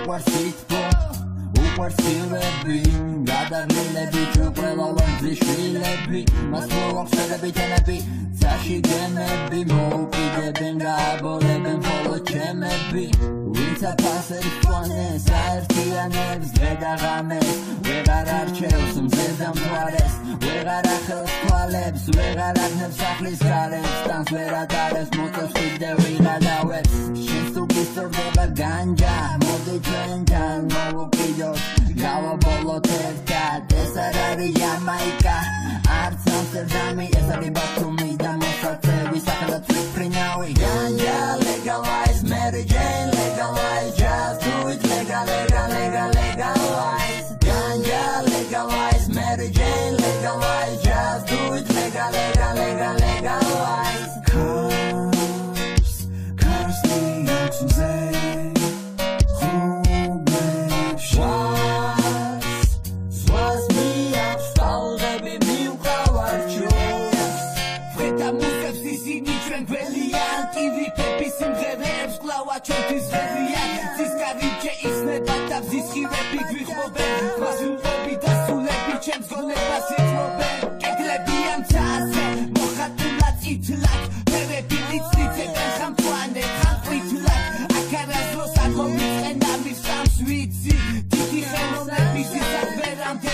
უყვარსითბო უყვარსილები გადაღლილები ჩვენ ყველა ვარ ძიშვილები მას მოვახსენები თენები წაში გემები მოუკიდებენ გააბოლებენ ხოლო ჩემები ვინც აფასებს პლანეს აერთიანებს დედაღამეს ვეღარ არჩევს მზედა მთვარეს ვეღარ ახელს თვალებს ვეღარ აღნებს სახლის გარებს სტანს ვერ ატარებს მოწევს კიდევ ვიღალავებს შენს თუ გისწორდება განჯა მოდი ჩვენთან მოვუკიდოთ გავაბოლოთ ერთად ეს არ არის იამაიკა არც ამსტერდამი ეს არის ბათუმი და მოსაცევი სახელად ვიფრინავი განჯა legalize Mary Jane legalize just do it legalize ganja legalize Mary Jane legalize just do it legalize cars the actions was me up staldები მივყავარჩოს ვეთა მუსებს ისინი ჩვენ გველიან ტივი პეპის სიმღერებს კლავა ჩვენთვის ღერიან ცისკარიჩე ისნება და ზისხივები გვიხმობენ მას უყები და სულები ჩემს გონებას იწმობენ კედლები ამ ცაზე მოხატულად ითლად ფერები იწიწებენ ხამთვანე ხამთვლითლად აქ არასდროს არ მომიწყენ ამის სამს ვიცი დიდი ხელოვნების ისად ვერამდე